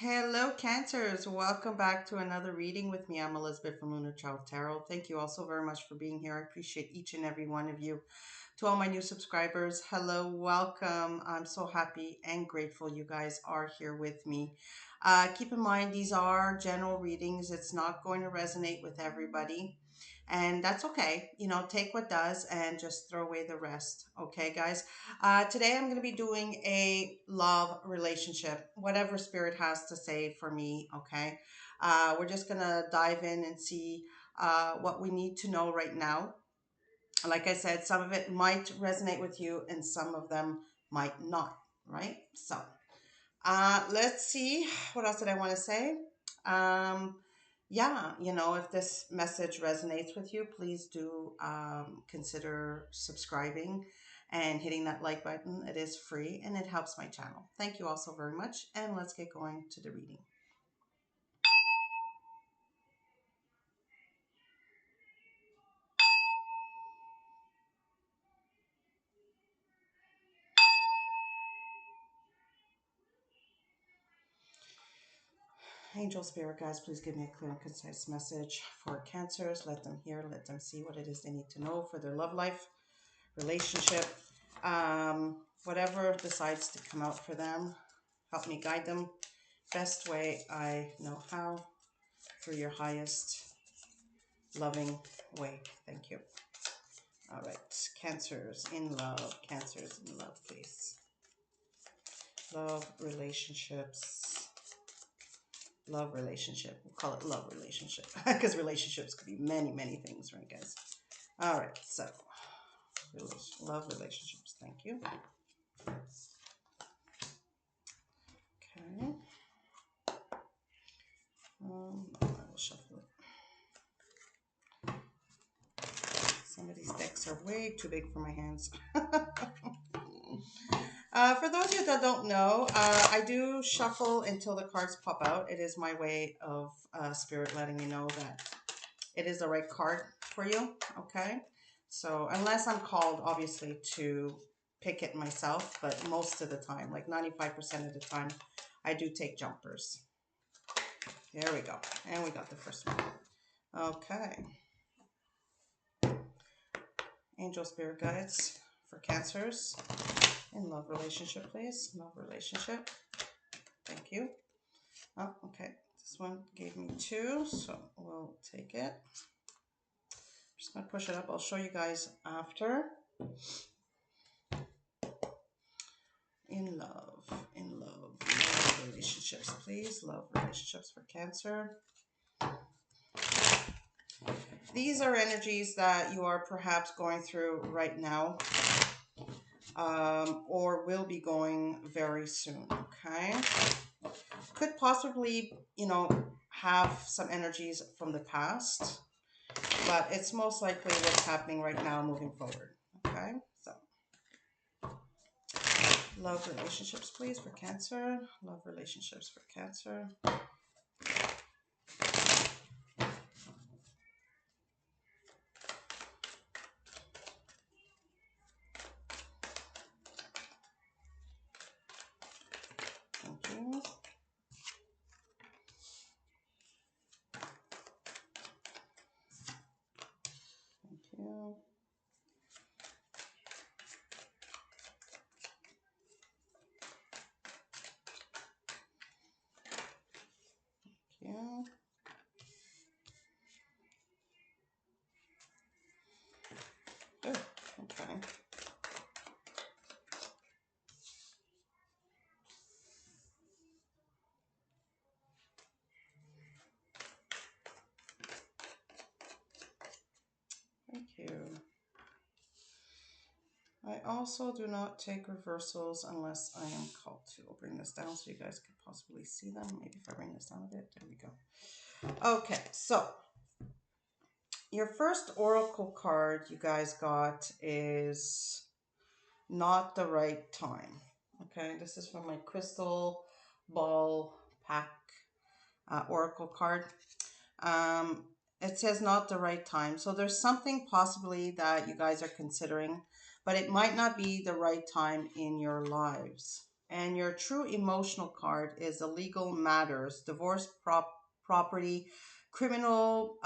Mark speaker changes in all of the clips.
Speaker 1: Hello, Cancers. Welcome back to another reading with me. I'm Elizabeth from Lunachiildtarot. Thank you all so very much for being here. I appreciate each and every one of you. To all my new subscribers, hello, welcome. I'm so happy and grateful you guys are here with me. Keep in mind, these are general readings. It's not going to resonate with everybody. And that's okay. Take what does and just throw away the rest. Okay, guys? Today I'm going to be doing a love relationship, whatever spirit has to say for me. Okay. We're just going to dive in and see what we need to know right now. Like I said, some of it might resonate with you and some of them might not. Right. So let's see. What else did I want to say? Um, yeah, if this message resonates with you, please do consider subscribing and hitting that like button. It is free and it helps my channel. Thank you all so very much. And let's get going to the reading. Angel Spirit guys, please give me a clear and concise message for Cancers. Let them hear, let them see what it is they need to know for their love life, relationship, whatever decides to come out for them. Help me guide them best way I know how for your highest loving way. Thank you. All right. Cancers in love. Cancers in love, please. Love relationships. Love relationship. We'll call it love relationship because relationships could be many, many things, right, guys? All right. So, love relationships. Thank you. Okay. I will shuffle it. Some of these decks are way too big for my hands. For those of you that don't know, I do shuffle until the cards pop out. It is my way of spirit letting you know that it is the right card for you, okay? So unless I'm called, obviously, to pick it myself, but most of the time, like 95% of the time, I do take jumpers. There we go. And we got the first one. Okay. Angel Spirit Guides for Cancers. In love relationship, please. Love relationship. Thank you. Oh, okay. This one gave me 2, so we'll take it. I'm just going to push it up. I'll show you guys after. In love relationships, please. Love relationships for Cancer. These are energies that you are perhaps going through right now. Or will be going very soon, okay? Could possibly, have some energies from the past, but it's most likely what's happening right now moving forward, okay? So, love relationships, please, for Cancer. Love relationships for Cancer. Thank you. Thank you. Thank you. Oh, okay. Thank you. I also do not take reversals unless I am called to. I'll bring this down so you guys can possibly see them. Maybe if I bring this down a bit. There we go. Okay, so your first oracle card you guys got is Not the Right Time. Okay, this is from my Crystal Ball Pack oracle card. It says not the right time. So there's something possibly that you guys are considering, but it might not be the right time in your lives. And your true emotional card is the legal matters, divorce, property, criminal,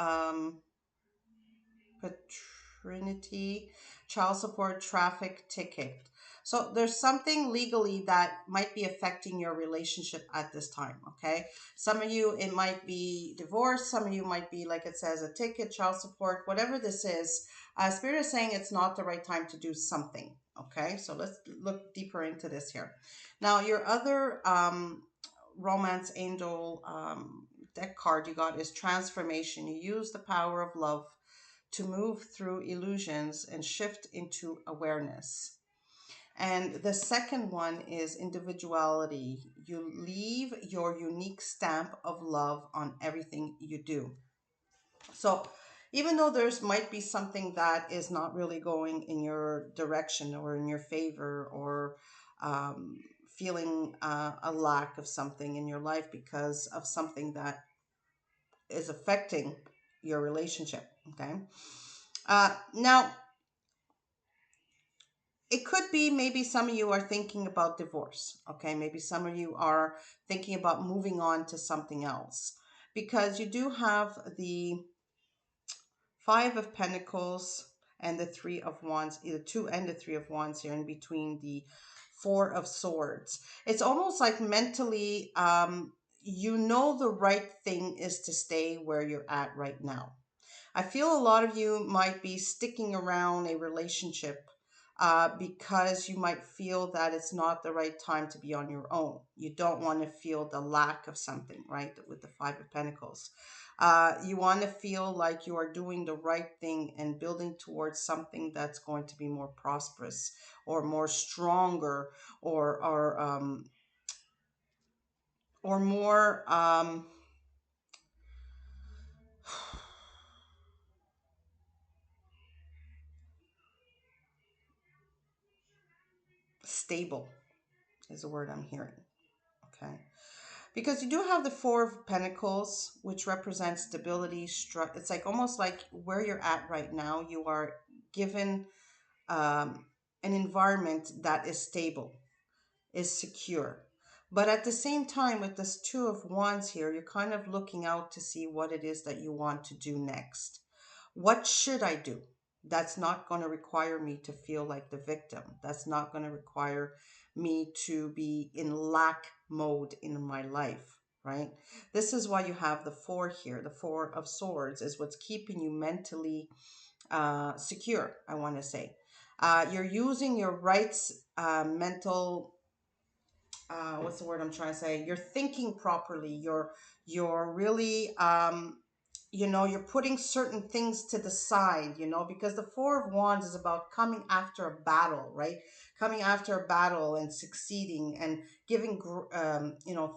Speaker 1: paternity, child support, traffic ticket. So there's something legally that might be affecting your relationship at this time, okay? Some of you, it might be divorce. Some of you might be, like it says, a ticket, child support, whatever this is. Spirit is saying it's not the right time to do something, okay? So let's look deeper into this here. Now, your other romance angel deck card you got is transformation. You use the power of love to move through illusions and shift into awareness. And the second one is individuality. You leave your unique stamp of love on everything you do. So, even though there's might be something that is not really going in your direction or in your favor, or um, feeling a lack of something in your life because of something that is affecting your relationship, okay? Now, it could be maybe some of you are thinking about divorce, okay? Maybe some of you are thinking about moving on to something else, because you do have the Five of Pentacles and the Three of Wands, either two and the Three of Wands here in between the Four of Swords. It's almost like mentally, you know the right thing is to stay where you're at right now. I feel a lot of you might be sticking around a relationship because you might feel that it's not the right time to be on your own. You don't want to feel the lack of something, right? With the Five of Pentacles. You want to feel like you are doing the right thing and building towards something that's going to be more prosperous or more stronger, or more stable is the word I'm hearing. Okay. Because you do have the Four of Pentacles, which represents stability. It's like almost like where you're at right now. You are given an environment that is stable, is secure. But at the same time, with this Two of Wands here, you're kind of looking out to see what it is that you want to do next. What should I do? That's not going to require me to feel like the victim. That's not going to require me to be in lack mode in my life, right? This is why you have the Four here. The Four of Swords is what's keeping you mentally secure, I want to say. You're using your rights, mental, what's the word I'm trying to say? You're thinking properly. You're really you're putting certain things to the side, because the Four of Wands is about coming after a battle, right? Coming after a battle and succeeding and giving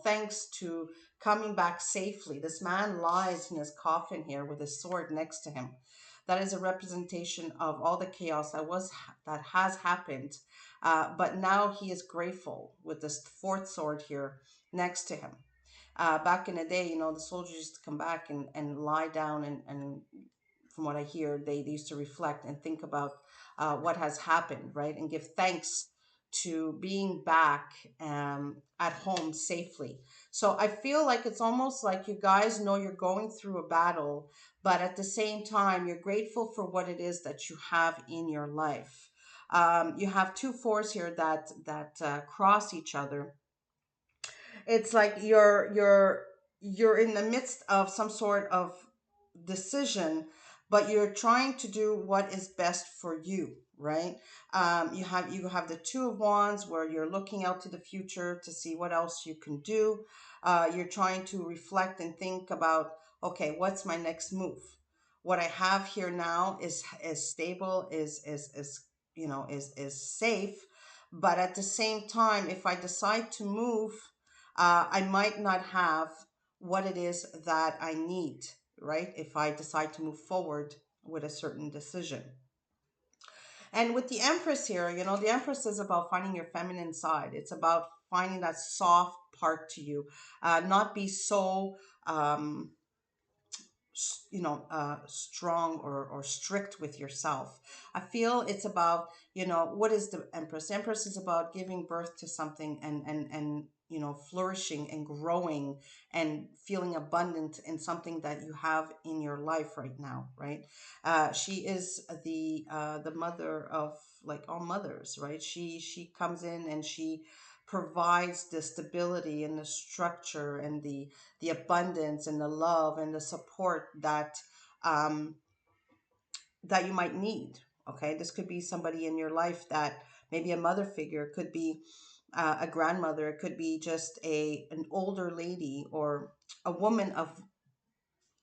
Speaker 1: thanks to coming back safely. This man lies in his coffin here with his sword next to him. That is a representation of all the chaos that has happened, but now he is grateful with this fourth sword here next to him. Back in the day, the soldiers used to come back and lie down, and from what I hear, they used to reflect and think about what has happened, right? And give thanks to being back at home safely. So I feel like it's almost like you guys know you're going through a battle, but at the same time, you're grateful for what it is that you have in your life. You have two fours here that cross each other. It's like you're in the midst of some sort of decision, but you're trying to do what is best for you, right? You have the Two of Wands, where you're looking out to the future to see what else you can do. You're trying to reflect and think about, okay, what's my next move? What I have here now is stable, is is safe, but at the same time, if I decide to move, I might not have what it is that I need, right? If I decide to move forward with a certain decision. And with the Empress here, the Empress is about finding your feminine side. It's about finding that soft part to you, not be so strong or strict with yourself. I feel it's about, what is the Empress? The Empress is about giving birth to something and flourishing and growing and feeling abundant in something that you have in your life right now, right? She is the mother of, like, all mothers, right? She comes in and she provides the stability and the structure and the abundance and the love and the support um, that you might need. Okay, this could be somebody in your life, that maybe a mother figure, it could be a grandmother, it could be just an older lady or a woman of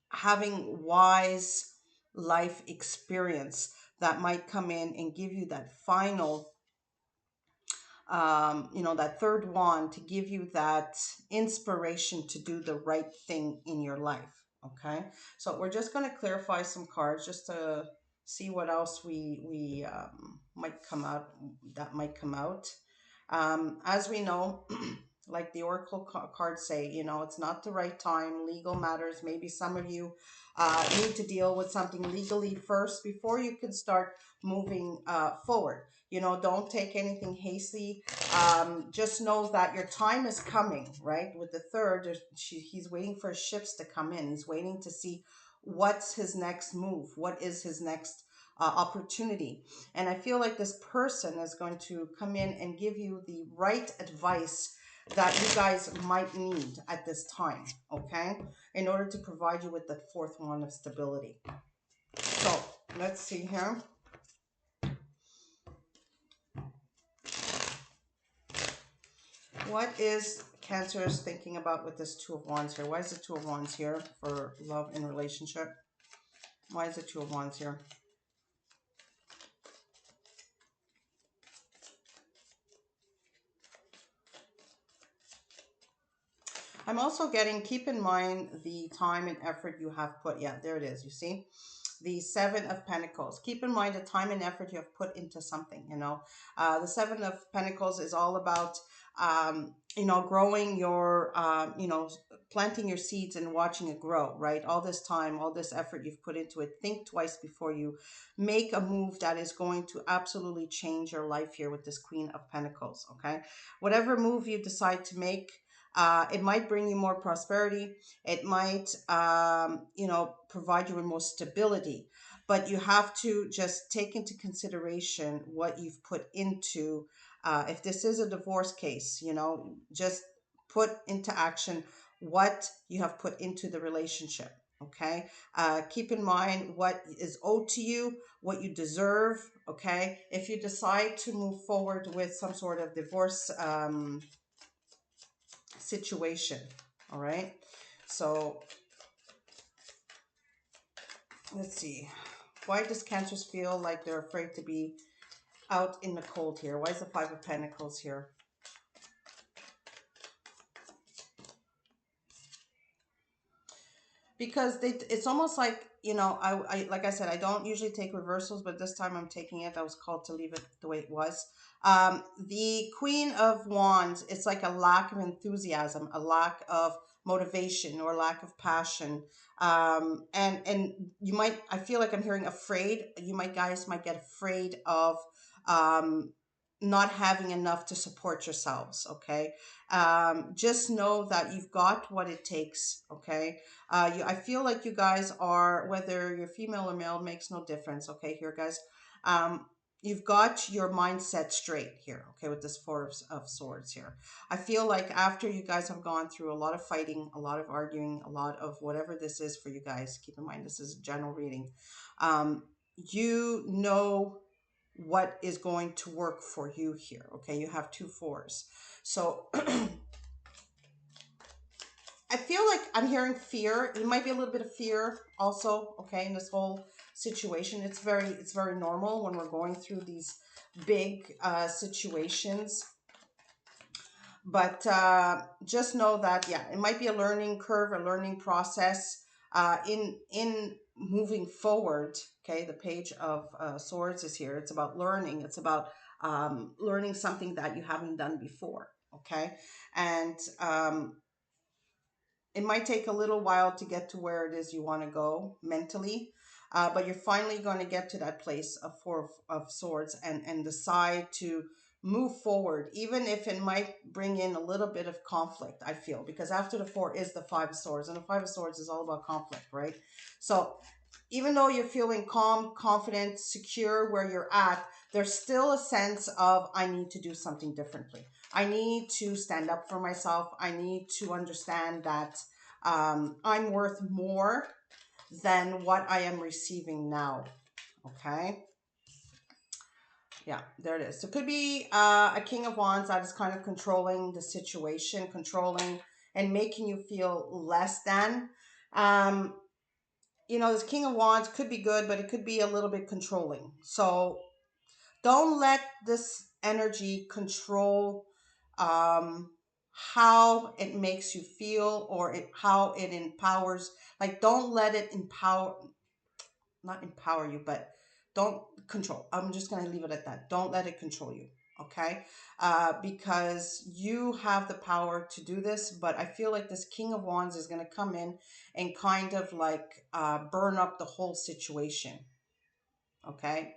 Speaker 1: having wise life experience that might come in and give you that final, that third wand to give you that inspiration to do the right thing in your life. Okay, so we're just going to clarify some cards just to see what else we might come out, that might come out. As we know, like the oracle cards say, it's not the right time. Legal matters. Maybe some of you need to deal with something legally first before you can start moving forward. Don't take anything hasty. Just know that your time is coming, right? With the third, he's waiting for ships to come in. He's waiting to see what's his next move, what is his next opportunity. And I feel like this person is going to come in and give you the right advice that you guys might need at this time, okay? In order to provide you with the fourth one of stability. So let's see here. What is Cancer's thinking about with this Two of Wands here? Why is the Two of Wands here for love and relationship? Why is the Two of Wands here? I'm also getting, keep in mind the time and effort you have put. Yeah, there it is. You see? The Seven of Pentacles. Keep in mind the time and effort you have put into something, The Seven of Pentacles is all about, growing your, planting your seeds and watching it grow, right? All this time, all this effort you've put into it. Think twice before you make a move that is going to absolutely change your life here with this Queen of Pentacles, okay? Whatever move you decide to make, it might bring you more prosperity. It might, provide you with more stability, but you have to just take into consideration what you've put into. If this is a divorce case, just put into action what you have put into the relationship. Okay. Keep in mind what is owed to you, what you deserve. Okay. If you decide to move forward with some sort of divorce, situation. All right. So let's see. Why does Cancers feel like they're afraid to be out in the cold here? Why is the Five of Pentacles here? Because it's almost like, I like I said, I don't usually take reversals, but this time I'm taking it. I was called to leave it the way it was. The Queen of Wands, it's like a lack of enthusiasm, a lack of motivation, or lack of passion. And you might, I feel like I'm hearing afraid. Guys might get afraid of um, not having enough to support yourselves. Okay. Just know that you've got what it takes. Okay. I feel like you guys are, whether you're female or male, makes no difference. Okay, here, guys. You've got your mindset straight here. Okay, with this Four of Swords here. I feel like after you guys have gone through a lot of fighting, a lot of arguing, a lot of whatever this is for you guys. Keep in mind this is a general reading. You know what is going to work for you here. Okay, you have two fours, so. I feel like I'm hearing fear. It might be a little bit of fear also, okay, in this whole situation. It's very normal when we're going through these big situations. But just know that, yeah, it might be a learning curve, a learning process in moving forward. Okay, the Page of Swords is here. It's about learning. It's about learning something that you haven't done before. Okay, and it might take a little while to get to where it is you want to go mentally, but you're finally going to get to that place of Four of Swords, and decide to move forward, even if it might bring in a little bit of conflict, I feel, because after the Four is the Five of Swords, and the Five of Swords is all about conflict, right? So even though you're feeling calm, confident, secure where you're at, there's still a sense of, I need to do something differently. I need to stand up for myself. I need to understand that I'm worth more than what I am receiving now. Okay. Yeah, there it is. So it could be a King of Wands that is kind of controlling the situation, controlling and making you feel less than. Um, this King of Wands could be good, but it could be a little bit controlling. So don't let this energy control um, how it makes you feel, or how it empowers. Like, don't let it not empower you, but don't control. I'm just going to leave it at that. Don't let it control you. Okay. Because you have the power to do this, but I feel like this King of Wands is going to come in and kind of like burn up the whole situation. Okay.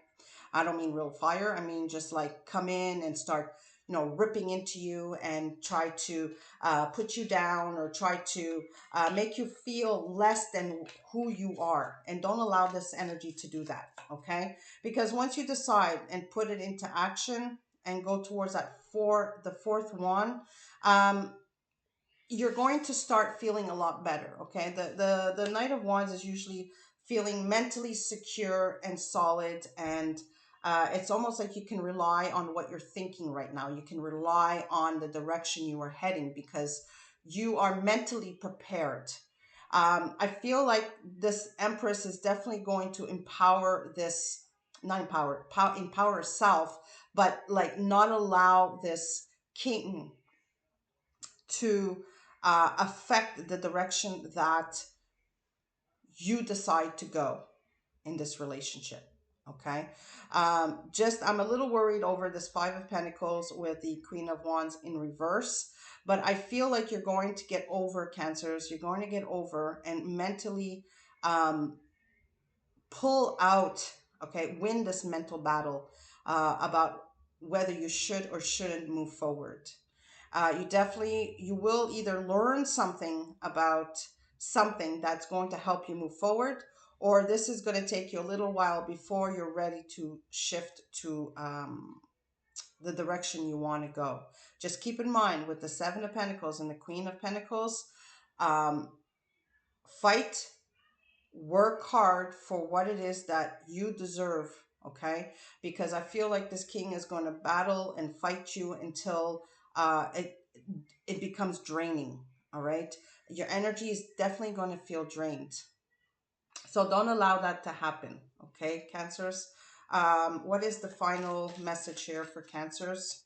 Speaker 1: I don't mean real fire. I mean just like come in and start, ripping into you and try to put you down, or try to make you feel less than who you are. And don't allow this energy to do that. Okay. Because once you decide and put it into action and go towards the fourth one, um, you're going to start feeling a lot better. Okay. The Knight of Wands is usually feeling mentally secure and solid, and it's almost like you can rely on what you're thinking right now. You can rely on the direction you are heading because you are mentally prepared. I feel like this Empress is definitely going to empower this, not empower herself, but like not allow this king to affect the direction that you decide to go in this relationship. Okay. I'm a little worried over this Five of Pentacles with the Queen of Wands in reverse, but I feel like you're going to get over, Cancers. You're going to get over and mentally um, pull out, okay, win this mental battle about whether you should or shouldn't move forward. You will either learn something about something that's going to help you move forward, or this is going to take you a little while before you're ready to shift to the direction you want to go. Just keep in mind with the Seven of Pentacles and the Queen of Pentacles, um, fight, work hard for what it is that you deserve. Okay. Because I feel like this king is going to battle and fight you until it becomes draining. All right. Your energy is definitely going to feel drained. So don't allow that to happen. Okay, Cancers. What is the final message here for Cancers?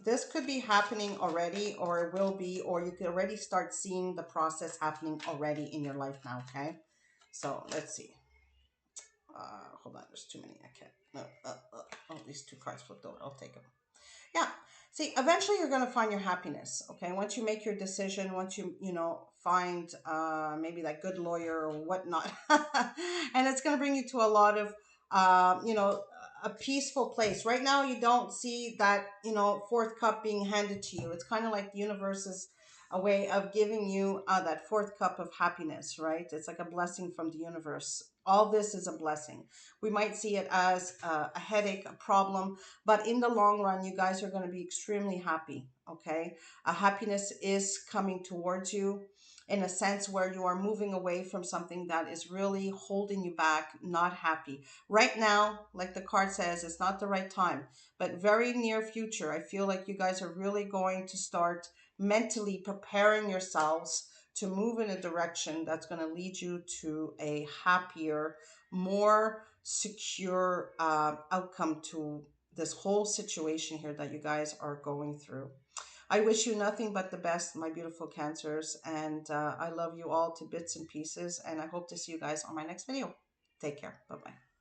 Speaker 1: This could be happening already, or it will be, or you could already start seeing the process happening already in your life now. Okay. So let's see. Hold on. There's too many. I can't. No. Oh, these two cards flipped over. I'll take them. Yeah. See, eventually you're going to find your happiness. Okay. Once you make your decision, once find maybe that good lawyer or whatnot, and it's going to bring you to a lot of, a peaceful place. Right now, you don't see that, fourth cup being handed to you. It's kind of like the universe is a way of giving you that fourth cup of happiness, right? It's like a blessing from the universe. All this is a blessing. We might see it as a headache, a problem, but in the long run, you guys are going to be extremely happy. Okay. Happiness is coming towards you in a sense where you are moving away from something that is really holding you back, not happy. Right now, like the card says, it's not the right time, but very near future, I feel like you guys are really going to start mentally preparing yourselves to move in a direction that's going to lead you to a happier, more secure outcome to this whole situation here that you guys are going through. I wish you nothing but the best, my beautiful Cancers, and I love you all to bits and pieces, and I hope to see you guys on my next video. Take care. Bye-bye.